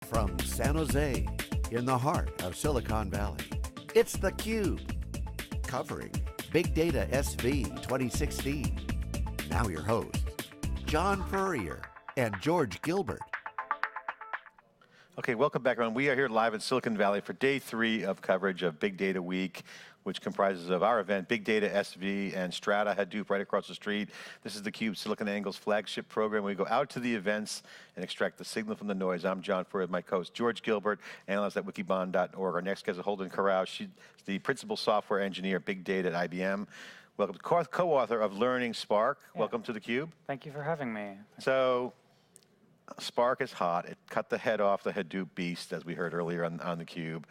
From San Jose, in the heart of Silicon Valley, it's theCUBE, covering Big Data SV 2016. Now your hosts, John Furrier and George Gilbert. Okay, welcome back everyone. We are here live in Silicon Valley for day 3 of coverage of Big Data Week, which comprises of our event, Big Data SV and Strata Hadoop right across the street. This is theCUBE SiliconANGLE's flagship program. We go out to the events and extract the signal from the noise. I'm John Furrier, my co-host George Gilbert, analyst at wikibon.org. Our next guest is Holden Karau. She's the principal software engineer at Big Data at IBM. Welcome, co-author of Learning Spark. Yeah. Welcome to theCUBE. Thank you for having me. So, Spark is hot. It cut the head off the Hadoop beast, as we heard earlier on theCUBE.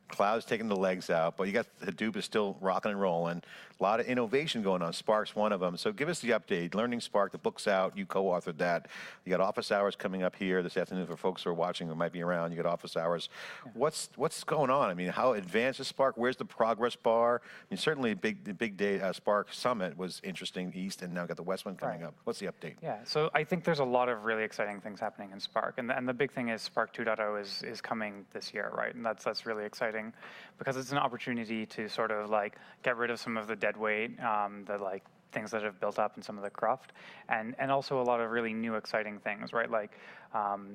Cloud's taking the legs out, but you got Hadoop is still rocking and rolling. A lot of innovation going on. Spark's one of them. So give us the update. Learning Spark, the book's out. You co-authored that. You got office hours coming up here this afternoon for folks who are watching who might be around. You got office hours. Yeah. What's going on? I mean, how advanced is Spark? Where's the progress bar? I mean, certainly the Big Data Spark Summit was interesting east, and now got the West one coming up. What's the update? Yeah, so I think there's a lot of really exciting things happening in Spark, and the big thing is Spark 2.0 is coming this year, right? And that's really exciting, because it's an opportunity to sort of like get rid of some of the dead weight, the like things that have built up in some of the cruft, and also a lot of really new exciting things, right? Like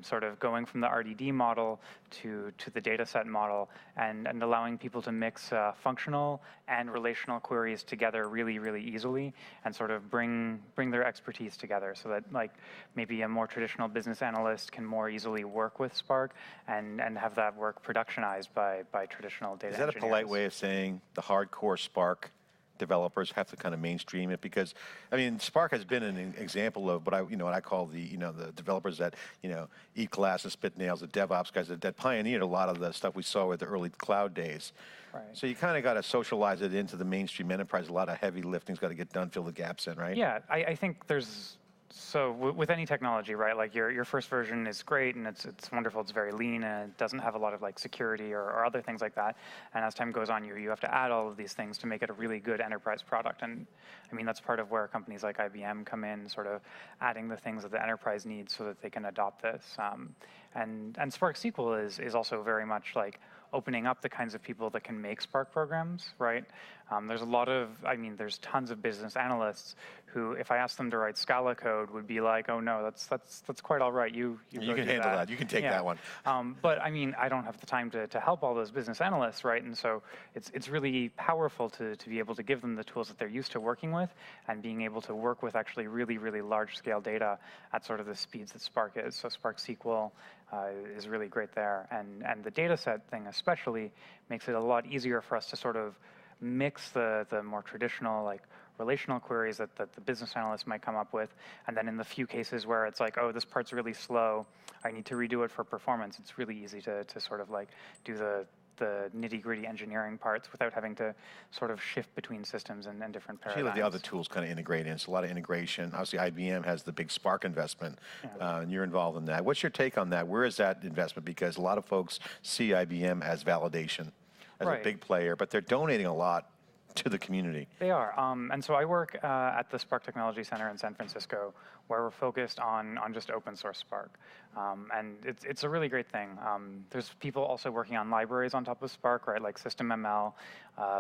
sort of going from the RDD model to the data set model, and allowing people to mix functional and relational queries together really, really easily, and sort of bring their expertise together, so that like maybe a more traditional business analyst can more easily work with Spark and have that work productionized by traditional data engineers. Is that a polite way of saying the hardcore Spark developers have to kind of mainstream it? Because I mean, Spark has been an example of what I call the the developers that eat glass and spit nails, the DevOps guys that pioneered a lot of the stuff we saw with the early cloud days. Right. So you kind of got to socialize it into the mainstream enterprise. A lot of heavy lifting's got to get done, fill the gaps in, right? Yeah, I think there's. So with any technology, right, like your first version is great and it's wonderful, it's very lean, and it doesn't have a lot of like security or other things like that. And as time goes on, you have to add all of these things to make it a really good enterprise product. And I mean, that's part of where companies like IBM come in, sort of adding the things that the enterprise needs so that they can adopt this. And Spark SQL is also very much like opening up the kinds of people that can make Spark programs, right? There's a lot of, there's tons of business analysts who, if I asked them to write Scala code, would be like, oh no, that's quite all right. You can handle that. You can take that one. But I mean, I don't have the time to help all those business analysts, right? And so it's really powerful to be able to give them the tools that they're used to working with, and being able to work with actually really, really large scale data at sort of the speeds that Spark is. So Spark SQL is really great there. And the data set thing especially makes it a lot easier for us to sort of mix the more traditional like relational queries that the business analysts might come up with, and then in the few cases where it's like, oh, this part's really slow, I need to redo it for performance, it's really easy to sort of like do the nitty-gritty engineering parts without having to sort of shift between systems and different paradigms. The other tools kind of integrate in. It's a lot of integration. Obviously, IBM has the big Spark investment, and you're involved in that. What's your take on that? Where is that investment? Because a lot of folks see IBM as validation, as a big player, but they're donating a lot to the community. They are, and so I work at the Spark Technology Center in San Francisco, where we're focused on just open source Spark, and it's a really great thing. There's people also working on libraries on top of Spark, right? Like SystemML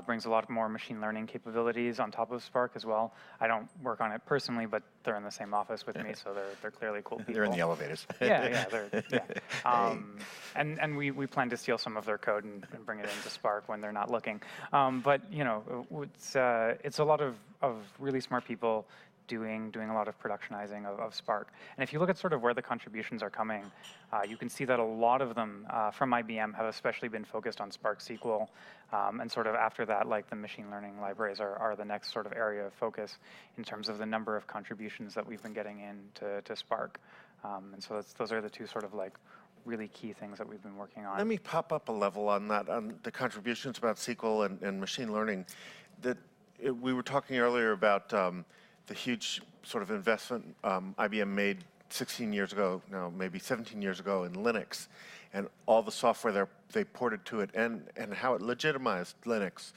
brings a lot more machine learning capabilities on top of Spark as well. I don't work on it personally, but they're in the same office with me, so they're clearly cool people. They're in the elevators. And we plan to steal some of their code and bring it into Spark when they're not looking. But it's a lot of really smart people doing a lot of productionizing of Spark. And if you look at sort of where the contributions are coming, you can see that a lot of them from IBM have especially been focused on Spark SQL, and sort of after that, like the machine learning libraries are the next sort of area of focus in terms of the number of contributions that we've been getting into Spark. And so those are the two sort of like really key things that we've been working on. Let me pop up a level on that, on the contributions about SQL and machine learning. We were talking earlier about the huge sort of investment IBM made 16 years ago, no, maybe 17 years ago in Linux, and all the software they ported to it, and how it legitimized Linux,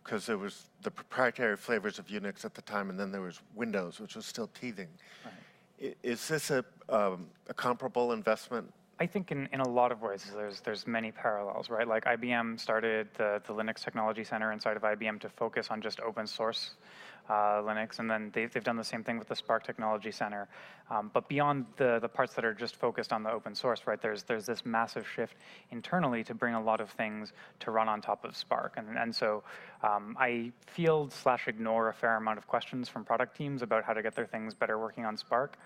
because there was the proprietary flavors of Unix at the time, and then there was Windows, which was still teething. Right. Is this a comparable investment I think in a lot of ways there's many parallels, right? Like IBM started the Linux Technology Center inside of IBM to focus on just open source Linux, and then they've done the same thing with the Spark Technology Center. But beyond the parts that are just focused on the open source, right? There's this massive shift internally to bring a lot of things to run on top of Spark, and so I field/ignore a fair amount of questions from product teams about how to get their things better working on Spark.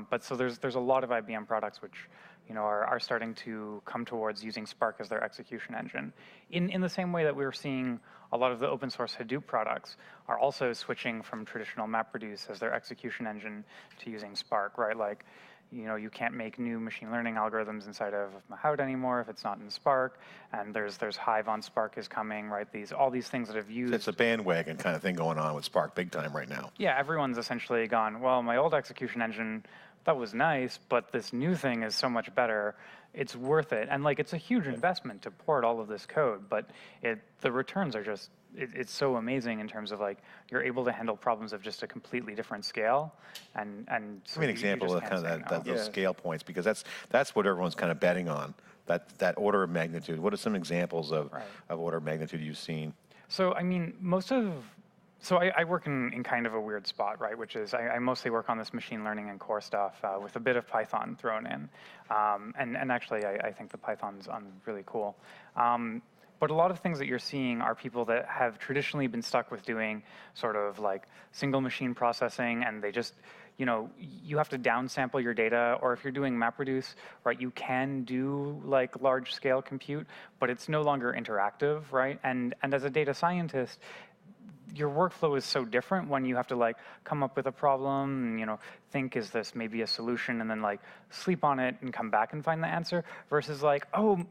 But so there's a lot of IBM products which are starting to come towards using Spark as their execution engine. In the same way that we were seeing a lot of the open source Hadoop products are also switching from traditional MapReduce as their execution engine to using Spark, right? Like, you can't make new machine learning algorithms inside of Mahout anymore if it's not in Spark, and there's Hive on Spark is coming, right? All these things that have used. It's a bandwagon kind of thing going on with Spark big time right now. Yeah, everyone's essentially gone, well, my old execution engine, that was nice, but this new thing is so much better. It's worth it. And like, it's a huge investment to port all of this code, but the returns are just, it's so amazing in terms of like, you're able to handle problems of just a completely different scale. And so give me an example of kind of those scale points, because that's what everyone's kind of betting on, that order of magnitude. What are some examples of order of magnitude you've seen? So, I mean, So I work in kind of a weird spot, right? Which is I mostly work on this machine learning and core stuff with a bit of Python thrown in. And actually, I think the Python's really cool. But a lot of things that you're seeing are people that have traditionally been stuck with doing sort of like single machine processing, and they just, you have to downsample your data, or if you're doing MapReduce, right, you can do like large scale compute, but it's no longer interactive, right? And as a data scientist, your workflow is so different when you have to like come up with a problem, and, think, is this maybe a solution, and then like sleep on it and come back and find the answer, versus like, oh,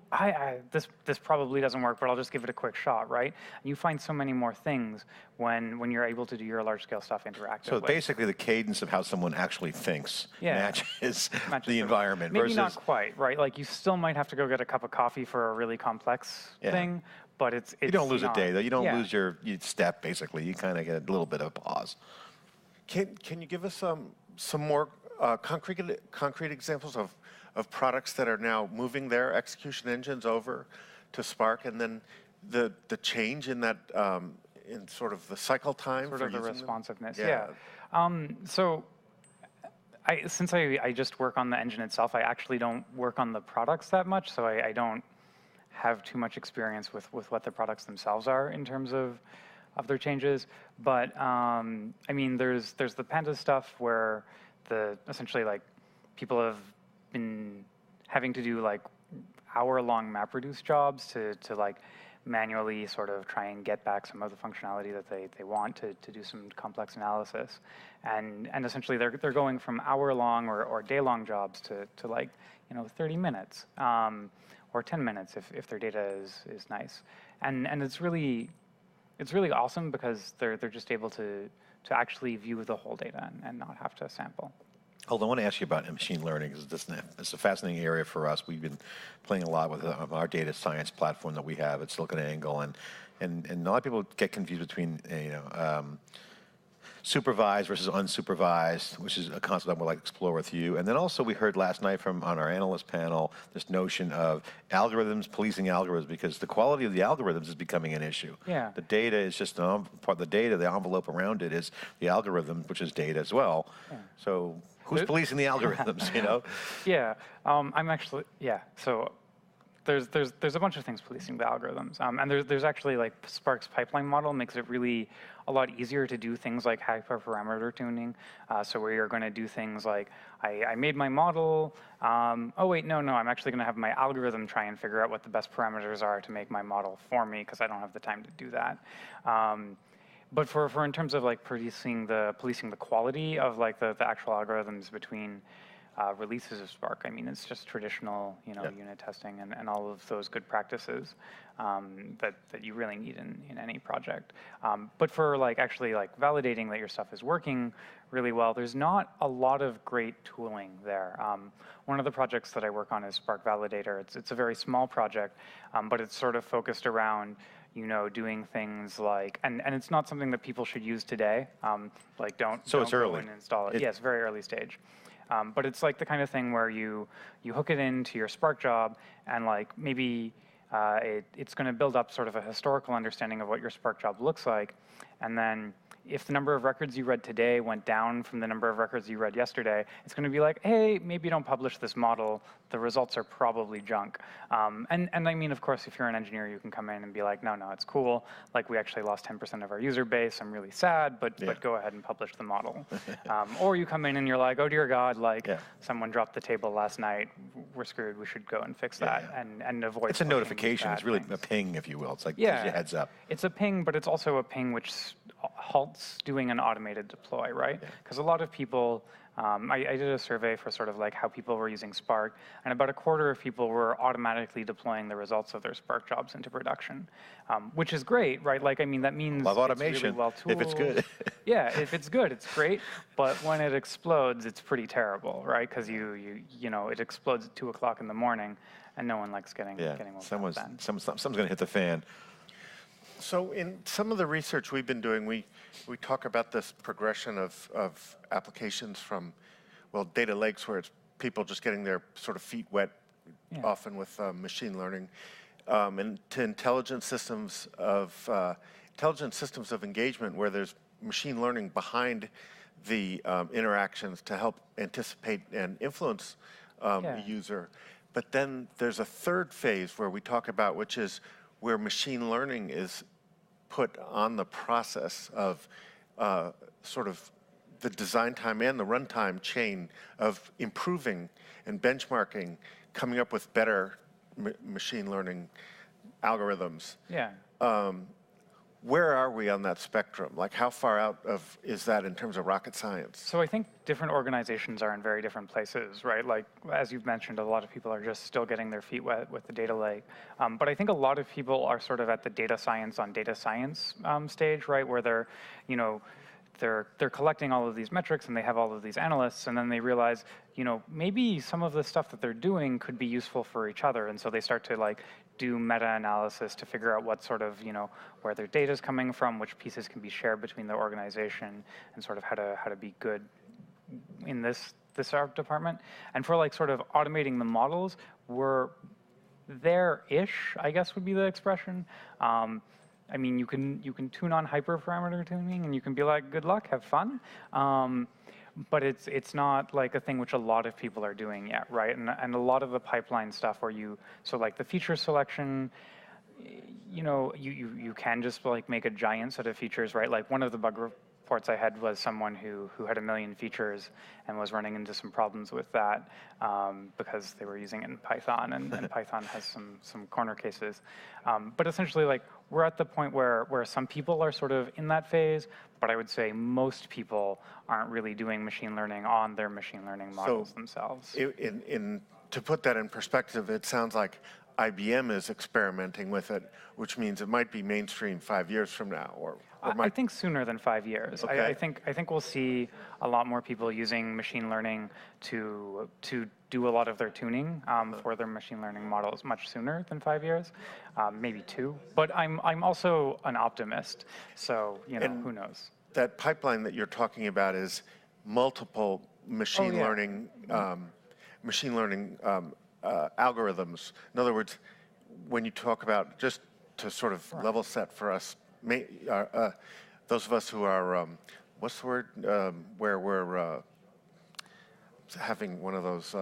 this probably doesn't work, but I'll just give it a quick shot, right? And you find so many more things when you're able to do your large scale stuff interactively. So basically the cadence of how someone actually thinks matches the environment. Maybe versus not quite, right? Like you still might have to go get a cup of coffee for a really complex thing, but it's you don't lose not, a day, though. You don't lose your step, basically. You kind of get a little bit of a pause. Can you give us some more concrete examples of products that are now moving their execution engines over to Spark, and then the change in that in sort of the cycle time, sort for of the using responsiveness? them? So since I just work on the engine itself, I actually don't work on the products that much, so I don't have too much experience with what the products themselves are in terms of their changes. But I mean, there's the Panda stuff where essentially like people have been having to do like hour-long MapReduce jobs to like manually sort of try and get back some of the functionality that they want to do some complex analysis, and essentially they're going from hour-long or day-long jobs to like 30 minutes or 10 minutes if their data is nice, and it's really awesome because they're just able to actually view the whole data and not have to sample. Holden, I want to ask you about machine learning, because it's a fascinating area for us. We've been playing a lot with our data science platform that we have at SiliconANGLE, and a lot of people get confused between supervised versus unsupervised, which is a concept I would like to explore with you. And then also we heard last night on our analyst panel this notion of algorithms policing algorithms, because the quality of the algorithms is becoming an issue. Yeah. The data is just part of the data. The envelope around it is the algorithm, which is data as well. Yeah. So who's policing the algorithms? Yeah. I'm actually So there's a bunch of things policing the algorithms, and there's actually like Spark's pipeline model makes it really a lot easier to do things like hyperparameter tuning. So where you're going to do things like I made my model. Oh wait, no, I'm actually going to have my algorithm try and figure out what the best parameters are to make my model for me, because I don't have the time to do that. But for in terms of like policing the quality of like the actual algorithms between releases of Spark, I mean, it's just traditional, unit testing and all of those good practices that you really need in any project. But for like actually like validating that your stuff is working really well, there's not a lot of great tooling there. One of the projects that I work on is Spark Validator. It's a very small project, but it's sort of focused around doing things like, and it's not something that people should use today. Like don't it's go early and install it. Yes, very early stage. But it's like the kind of thing where you hook it into your Spark job, and like maybe it's going to build up sort of a historical understanding of what your Spark job looks like, and then if the number of records you read today went down from the number of records you read yesterday, it's going to be like, hey, maybe don't publish this model. The results are probably junk. And I mean, of course, if you're an engineer, you can come in and be like, no, it's cool. Like, we actually lost 10% of our user base. I'm really sad, but go ahead and publish the model. Or you come in and you're like, oh, dear God, like, someone dropped the table last night. We're screwed. We should go and fix that and avoid. It's a notification. It's really a ping, if you will. It's like, gives you a heads up. It's a ping, but it's also a ping which halts doing an automated deploy, right? Because a lot of people, I did a survey for sort of like how people were using Spark, and about a quarter of people were automatically deploying the results of their Spark jobs into production, which is great, right? Like, I mean, that means love automation, it's really well tooled. if it's good. Yeah, if it's good, it's great. But when it explodes, it's pretty terrible, right? Because you know, it explodes at 2 o'clock in the morning, and no one likes getting woken up then. Someone's going to hit the fan. So in some of the research we've been doing, we talk about this progression of applications from, well, data lakes where it's people just getting their sort of feet wet, often with machine learning, and to intelligent systems of engagement where there's machine learning behind the interactions to help anticipate and influence a user. But then there's a third phase where we talk about, which is where machine learning is put on the process of sort of the design time and the runtime chain of improving and benchmarking, coming up with better machine learning algorithms. Yeah. Where are we on that spectrum? Like, how far out is that in terms of rocket science? So I think different organizations are in very different places, right? Like, as you've mentioned, a lot of people are just still getting their feet wet with the data lake. But I think a lot of people are sort of at the data science on data science stage, right? Where they're, you know, they're collecting all of these metrics and they have all of these analysts, and then they realize, you know, maybe some of the stuff that they're doing could be useful for each other. And so they start to like do meta-analysis to figure out what sort of, you know, where their data is coming from, which pieces can be shared between the organization, and sort of how to be good in this art department. And for like sort of automating the models, we're there-ish, I guess would be the expression. I mean, you can tune on hyperparameter tuning, and you can be like, good luck, have fun. But it's not like a thing which a lot of people are doing yet, right? And a lot of the pipeline stuff where so like the feature selection, you know, you can just like make a giant set of features, right? Like one of the bug reports I had was someone who had 1 million features and was running into some problems with that because they were using it in Python, and Python has some corner cases. But essentially, like, we're at the point where some people are sort of in that phase, but I would say most people aren't really doing machine learning on their machine learning models themselves. To put that in perspective, it sounds like IBM is experimenting with it, which means it might be mainstream 5 years from now, or I think sooner than 5 years. Okay. I think we'll see a lot more people using machine learning to do a lot of their tuning for their machine learning models much sooner than 5 years, maybe 2. But I'm also an optimist, so you know, who knows? That pipeline that you're talking about is multiple machine learning algorithms. In other words, when you talk about, just to sort of level set for us, those of us who are, what's the word, where we're having one of those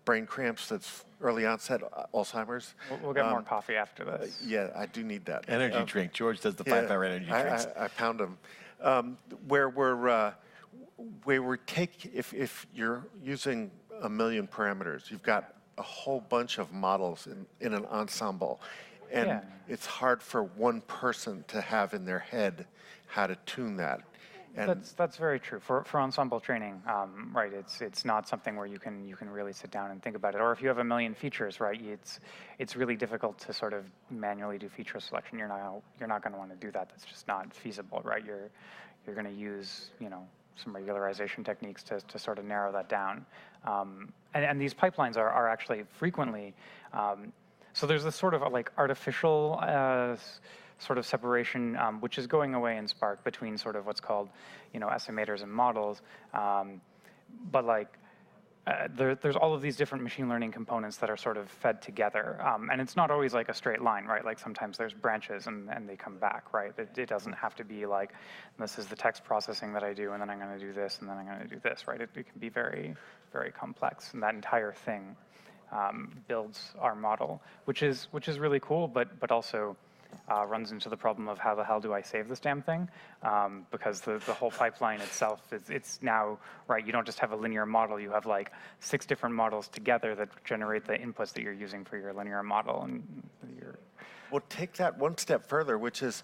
brain cramps that's early onset Alzheimer's. We'll get more coffee after this. Yeah, I do need that. Energy drink. George does the 5-hour energy drinks. I pound them. If you're using 1 million parameters, you've got a whole bunch of models in an ensemble. And it's hard for one person to have in their head how to tune that. And that's very true for ensemble training, right? It's not something where you can really sit down and think about it. Or if you have 1 million features, right? It's really difficult to sort of manually do feature selection. You're not going to want to do that. That's just not feasible, right? You're going to use, you know, some regularization techniques to sort of narrow that down. And these pipelines are actually frequently. So there's this sort of like artificial sort of separation, which is going away in Spark between sort of what's called, you know, estimators and models. but like, there's all of these different machine learning components that are sort of fed together. And it's not always like a straight line, right? Like sometimes there's branches and they come back, right? It doesn't have to be like, this is the text processing that I do, and then I'm going to do this, and then I'm going to do this, right? It can be very, very complex. And that entire thing builds our model, which is really cool, but also runs into the problem of how the hell do I save this damn thing? Because the whole pipeline itself, it's now, right, you don't just have a linear model, you have like 6 different models together that generate the inputs that you're using for your linear model. And Well, take that one step further, which is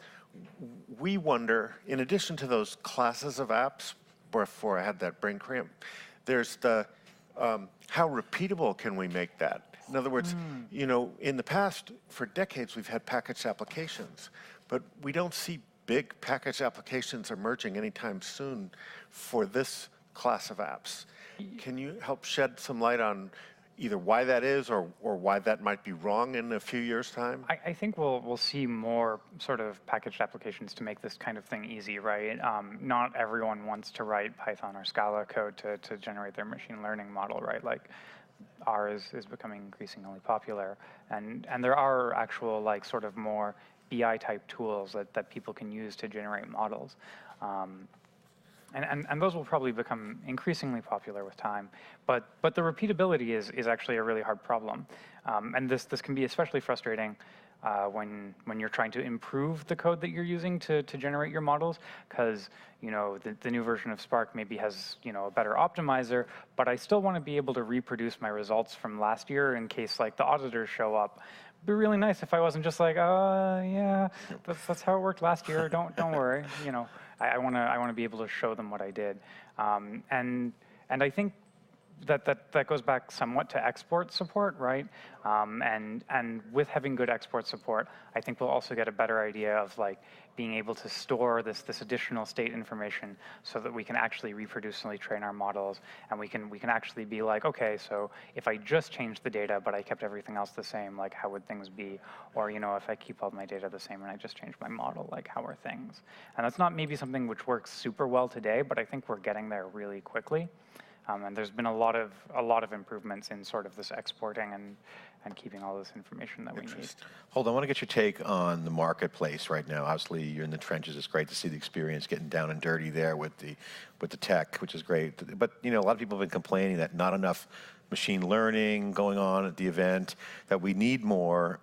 we wonder, in addition to those classes of apps, before I had that brain cramp, there's the how repeatable can we make that? In other words, you know, in the past, for decades, we've had packaged applications, but we don't see big packaged applications emerging anytime soon for this class of apps. Can you help shed some light on either why that is or why that might be wrong in a few years' time? I think we'll see more sort of packaged applications to make this kind of thing easy, right? Not everyone wants to write Python or Scala code to generate their machine learning model, right? Like R is becoming increasingly popular, and there are actual like sort of more BI type tools that people can use to generate models. And those will probably become increasingly popular with time, but the repeatability is actually a really hard problem, and this can be especially frustrating when you're trying to improve the code that you're using to generate your models, because you know the new version of Spark maybe has a better optimizer, but I still want to be able to reproduce my results from last year in case like the auditors show up. It'd be really nice if I wasn't just like, yeah, that's how it worked last year. Don't worry, I want to be able to show them what I did, and I think that goes back somewhat to export support, right? And with having good export support, I think we'll also get a better idea of like being able to store this additional state information so that we can actually reproducibly train our models, and we can actually be like, okay, so if I just changed the data but I kept everything else the same, like how would things be? Or if I keep all my data the same and I just change my model, like how are things? And that's not maybe something which works super well today, but I think we're getting there really quickly. And there's been a lot of improvements in sort of this exporting and keeping all this information that we need. Holden, I want to get your take on the marketplace right now. Obviously, you're in the trenches. It's great to see the experience getting down and dirty there with the tech, which is great. But a lot of people have been complaining that not enough machine learning going on at the event, that we need more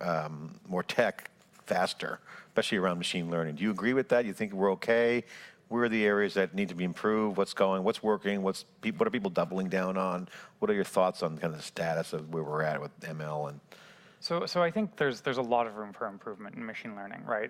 tech faster, especially around machine learning. Do you agree with that? You think we're okay? Where are the areas that need to be improved? What's working? What are people doubling down on? What are your thoughts on kind of the status of where we're at with ML? And so I think there's a lot of room for improvement in machine learning, right?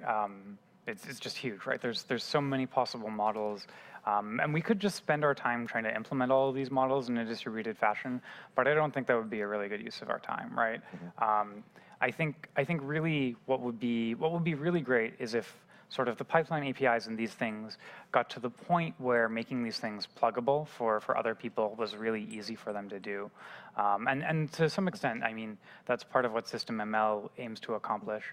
It's just huge, right? There's so many possible models, and we could just spend our time trying to implement all of these models in a distributed fashion, but I don't think that would be a really good use of our time, right? Mm-hmm. I think really what would be really great is if sort of the pipeline APIs and these things got to the point where making these things pluggable for other people was really easy for them to do. And to some extent, I mean, that's part of what SystemML aims to accomplish.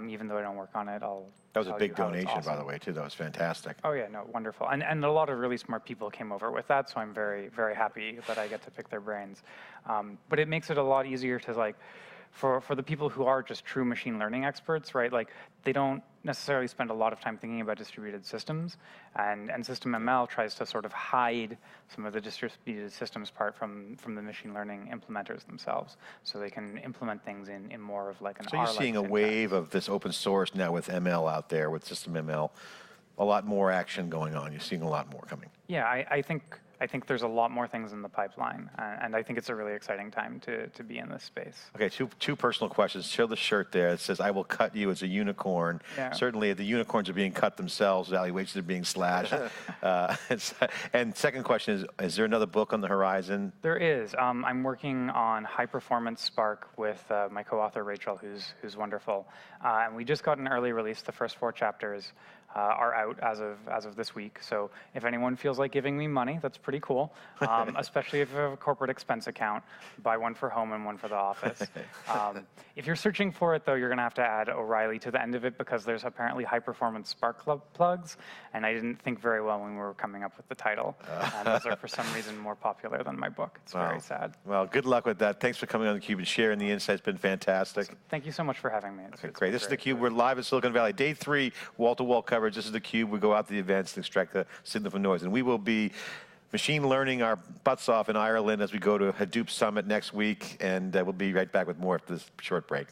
Even though I don't work on it, that was a big donation, by the way, too. That was fantastic. Oh yeah, no, wonderful. And a lot of really smart people came over with that, so I'm very, very happy that I get to pick their brains. But it makes it a lot easier to like, for the people who are just true machine learning experts, right? Like they don't necessarily spend a lot of time thinking about distributed systems, and SystemML tries to sort of hide some of the distributed systems part from the machine learning implementers themselves, so they can implement things in more of like an R-like syntax. So you're seeing a wave of this open source now with ML out there, with SystemML, a lot more action going on. You're seeing a lot more coming. Yeah, I think there's a lot more things in the pipeline, and I think it's a really exciting time to be in this space. Okay, two personal questions. Show the shirt there. It says, "I will cut you as a unicorn." Yeah. Certainly, the unicorns are being cut themselves. Valuations are being slashed. And second question is there another book on the horizon? There is. I'm working on High Performance Spark with my co-author Rachel, who's wonderful. And we just got an early release, the first 4 chapters. are out as of this week. So if anyone feels like giving me money, that's pretty cool. Especially if you have a corporate expense account, buy one for home and one for the office. If you're searching for it, though, you're going to have to add O'Reilly to the end of it because there's apparently high-performance Spark plugs, and I didn't think very well when we were coming up with the title. And those are, for some reason, more popular than my book. It's very sad. Well, good luck with that. Thanks for coming on theCUBE and sharing the insights. It's been fantastic. Thank you so much for having me. Okay, great. This is theCUBE. We're live in Silicon Valley. Day 3, wall-to-wall coverage. This is theCUBE. We go out to the events and extract the signal from noise. And we will be machine learning our butts off in Ireland as we go to Hadoop Summit next week. And we'll be right back with more after this short break.